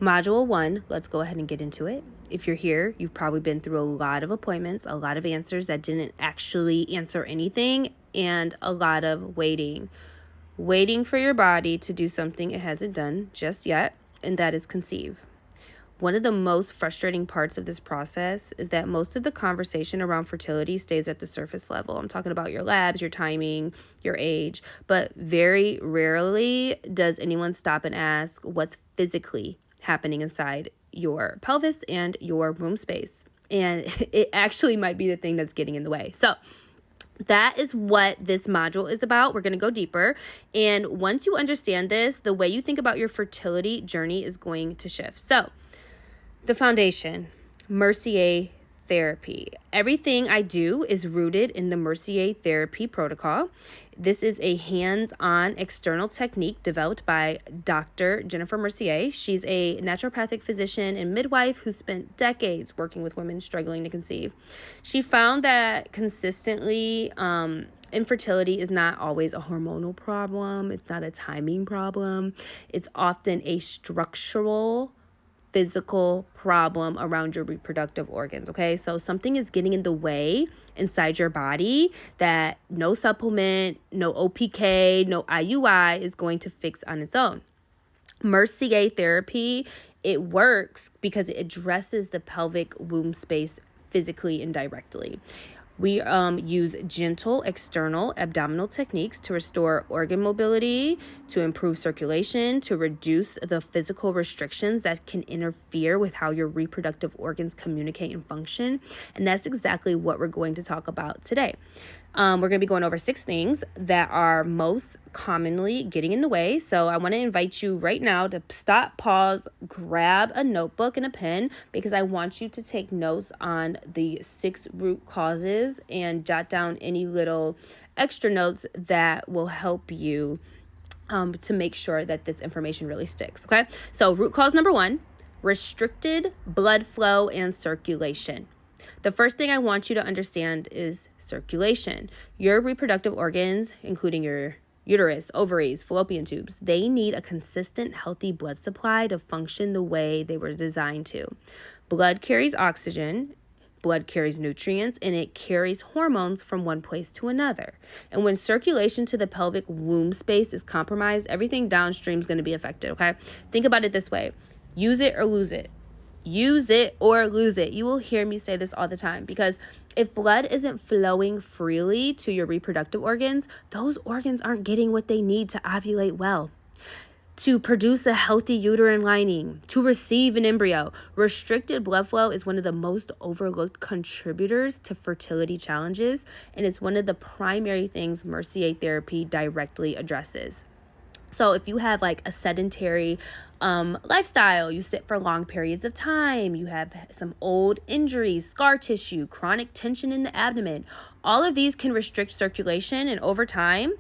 Module 1, let's go ahead and get into it. If you're here, you've probably been through a lot of appointments, a lot of answers that didn't actually answer anything, and a lot of waiting. Waiting for your body to do something it hasn't done just yet, and that is conceive. One of the most frustrating parts of this process is that most of the conversation around fertility stays at the surface level. I'm talking about your labs, your timing, your age, but very rarely does anyone stop and ask what's physically happening inside your pelvis and your womb space. And it actually might be the thing that's getting in the way. So that is what this module is about. We're going to go deeper. And once you understand this, the way you think about your fertility journey is going to shift. So the foundation, Mercier therapy. Everything I do is rooted in the Mercier therapy protocol. This is a hands-on external technique developed by Dr. Jennifer Mercier. She's a naturopathic physician and midwife who spent decades working with women struggling to conceive. She found that consistently infertility is not always a hormonal problem. It's not a timing problem. It's often a structural physical problem around your reproductive organs, okay? So something is getting in the way inside your body that no supplement, no OPK, no IUI is going to fix on its own. Mercier therapy, it works because it addresses the pelvic womb space physically and directly. We use gentle external abdominal techniques to restore organ mobility, to improve circulation, to reduce the physical restrictions that can interfere with how your reproductive organs communicate and function. And that's exactly what we're going to talk about today. We're going to be going over 6 things that are most commonly getting in the way. So I want to invite you right now to stop, pause, grab a notebook and a pen, because I want you to take notes on the 6 root causes and jot down any little extra notes that will help you to make sure that this information really sticks. Okay. So root cause number 1, restricted blood flow and circulation. The first thing I want you to understand is circulation. Your reproductive organs, including your uterus, ovaries, fallopian tubes, they need a consistent, healthy blood supply to function the way they were designed to. Blood carries oxygen, blood carries nutrients, and it carries hormones from one place to another. And when circulation to the pelvic womb space is compromised, everything downstream is going to be affected, okay? Think about it this way. Use it or lose it. Use it or lose it. You will hear me say this all the time, because if blood isn't flowing freely to your reproductive organs, those organs aren't getting what they need to ovulate well, to produce a healthy uterine lining, to receive an embryo. Restricted blood flow is one of the most overlooked contributors to fertility challenges, and it's one of the primary things Mercier therapy directly addresses. So if you have like a sedentary lifestyle, you sit for long periods of time, you have some old injuries, scar tissue, chronic tension in the abdomen, all of these can restrict circulation. And over time,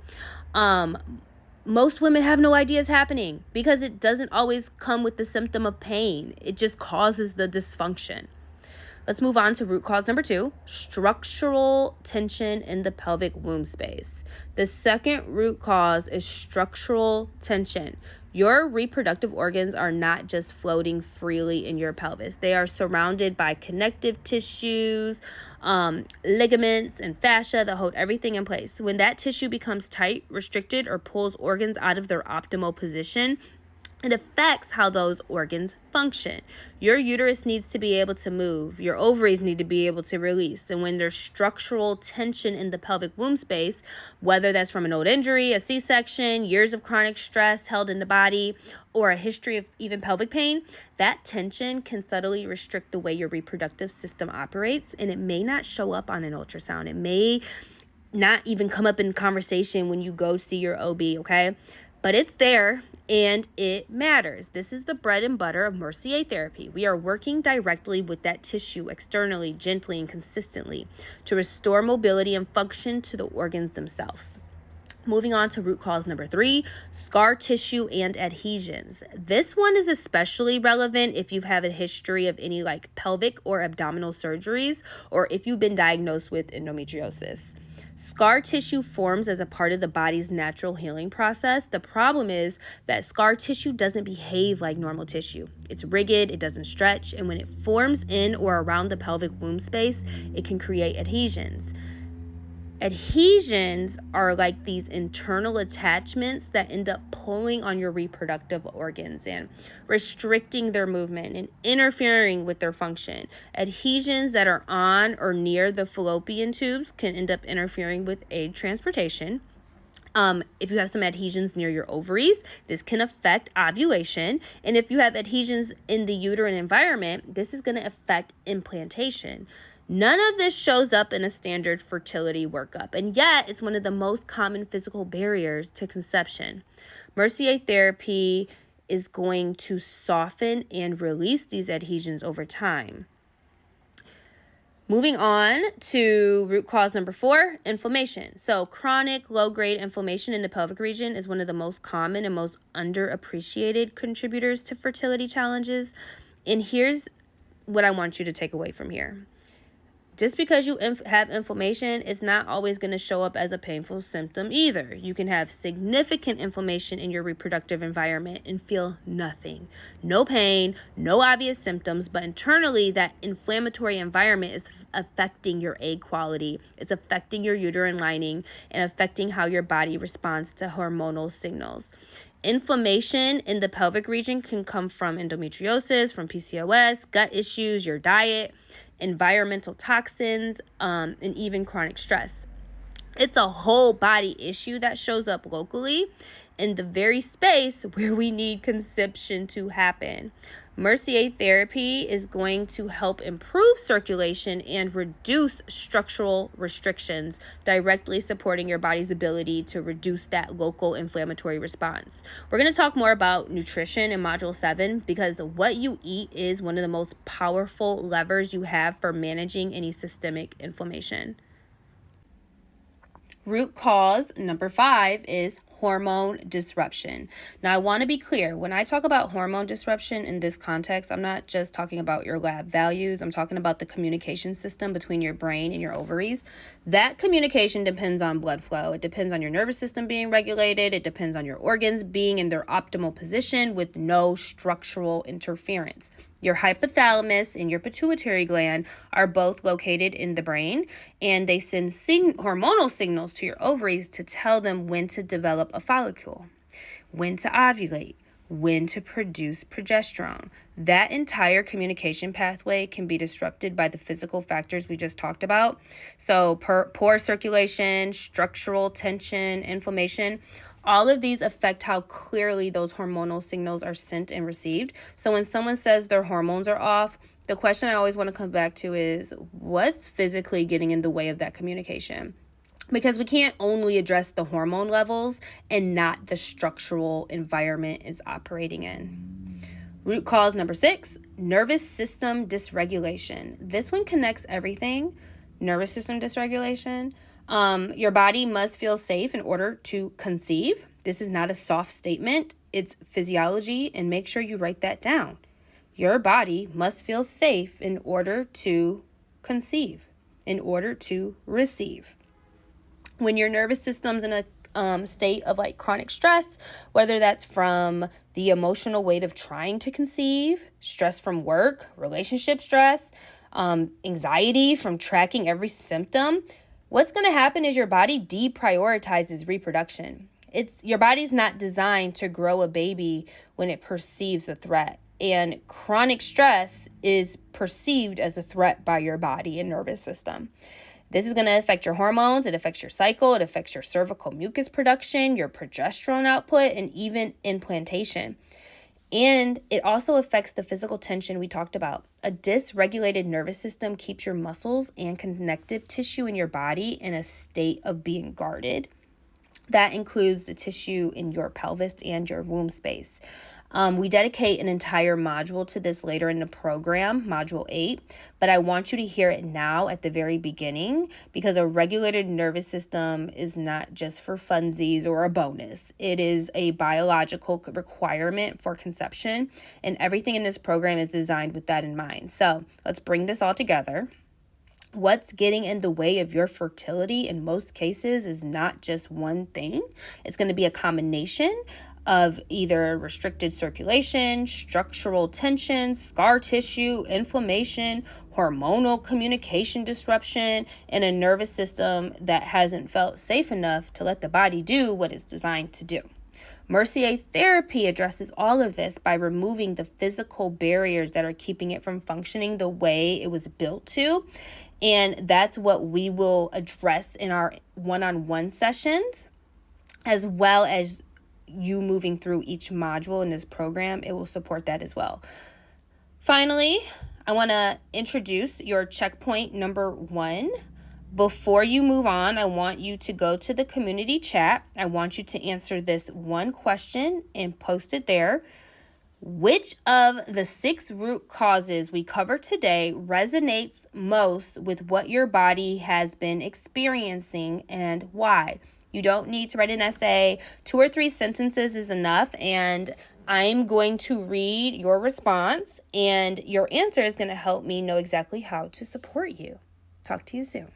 most women have no idea it's happening because it doesn't always come with the symptom of pain. It just causes the dysfunction. Let's move on to root cause number 2, structural tension in the pelvic womb space. The second root cause is structural tension. Your reproductive organs are not just floating freely in your pelvis. They are surrounded by connective tissues, ligaments, and fascia that hold everything in place. When that tissue becomes tight, restricted, or pulls organs out of their optimal position, it affects how those organs function. Your uterus needs to be able to move. Your ovaries need to be able to release. And when there's structural tension in the pelvic womb space, whether that's from an old injury, a C-section, years of chronic stress held in the body, or a history of even pelvic pain, that tension can subtly restrict the way your reproductive system operates. And it may not show up on an ultrasound. It may not even come up in conversation when you go see your OB, okay? But it's there and it matters. This is the bread and butter of Mercier therapy. We are working directly with that tissue externally, gently, and consistently to restore mobility and function to the organs themselves. Moving on to root cause number 3, scar tissue and adhesions. This one is especially relevant if you've had a history of any like pelvic or abdominal surgeries, or if you've been diagnosed with endometriosis. Scar tissue forms as a part of the body's natural healing process. The problem is that scar tissue doesn't behave like normal tissue. It's rigid, it doesn't stretch, and when it forms in or around the pelvic womb space, it can create adhesions. Adhesions are like these internal attachments that end up pulling on your reproductive organs and restricting their movement and interfering with their function. Adhesions that are on or near the fallopian tubes can end up interfering with egg transportation. If you have some adhesions near your ovaries, this can affect ovulation. And if you have adhesions in the uterine environment, this is going to affect implantation. None of this shows up in a standard fertility workup, and yet it's one of the most common physical barriers to conception. Mercier therapy is going to soften and release these adhesions over time. Moving on to root cause number 4, inflammation. So chronic low-grade inflammation in the pelvic region is one of the most common and most underappreciated contributors to fertility challenges. And here's what I want you to take away from here. Just because you have inflammation, it's not always going to show up as a painful symptom either. You can have significant inflammation in your reproductive environment and feel nothing. No pain, no obvious symptoms, but internally that inflammatory environment is affecting your egg quality. It's affecting your uterine lining and affecting how your body responds to hormonal signals. Inflammation in the pelvic region can come from endometriosis, from PCOS, gut issues, your diet, environmental toxins, and even chronic stress. It's a whole body issue that shows up locally in the very space where we need conception to happen. Mercier therapy is going to help improve circulation and reduce structural restrictions, directly supporting your body's ability to reduce that local inflammatory response. We're going to talk more about nutrition in Module 7 because what you eat is one of the most powerful levers you have for managing any systemic inflammation. Root cause number 5 is hormone disruption. Now, I want to be clear. When I talk about hormone disruption in this context, I'm not just talking about your lab values. I'm talking about the communication system between your brain and your ovaries. That communication depends on blood flow. It depends on your nervous system being regulated. It depends on your organs being in their optimal position with no structural interference. Your hypothalamus and your pituitary gland are both located in the brain, and they send hormonal signals to your ovaries to tell them when to develop a follicle, when to ovulate, when to produce progesterone. That entire communication pathway can be disrupted by the physical factors we just talked about. So poor circulation, structural tension, inflammation. All of these affect how clearly those hormonal signals are sent and received. So when someone says their hormones are off, the question I always want to come back to is what's physically getting in the way of that communication? Because we can't only address the hormone levels and not the structural environment it's operating in. Root cause number 6, nervous system dysregulation. This one connects everything. Nervous system dysregulation. Your body must feel safe in order to conceive. This is not a soft statement. It's physiology, and make sure you write that down. Your body must feel safe in order to conceive, in order to receive. When your nervous system's in a state of like chronic stress, whether that's from the emotional weight of trying to conceive, stress from work, relationship stress, anxiety from tracking every symptom, what's going to happen is your body deprioritizes reproduction. Your body's not designed to grow a baby when it perceives a threat. And chronic stress is perceived as a threat by your body and nervous system. This is going to affect your hormones. It affects your cycle. It affects your cervical mucus production, your progesterone output, and even implantation. And it also affects the physical tension we talked about. A dysregulated nervous system keeps your muscles and connective tissue in your body in a state of being guarded. That includes the tissue in your pelvis and your womb space. We dedicate an entire module to this later in the program, Module 8, but I want you to hear it now at the very beginning because a regulated nervous system is not just for funsies or a bonus. It is a biological requirement for conception, and everything in this program is designed with that in mind. So let's bring this all together. What's getting in the way of your fertility in most cases is not just one thing. It's going to be a combination of either restricted circulation, structural tension, scar tissue, inflammation, hormonal communication disruption, and a nervous system that hasn't felt safe enough to let the body do what it's designed to do. Mercier therapy addresses all of this by removing the physical barriers that are keeping it from functioning the way it was built to. And that's what we will address in our one-on-one sessions, as well as you moving through each module in this program. It will support that as well. Finally, I want to introduce your checkpoint number 1. Before you move on, I want you to go to the community chat. I want you to answer this one question and post it there. Which of the 6 root causes we cover today resonates most with what your body has been experiencing and why? You don't need to write an essay. 2 or 3 sentences is enough, and I'm going to read your response, and your answer is going to help me know exactly how to support you. Talk to you soon.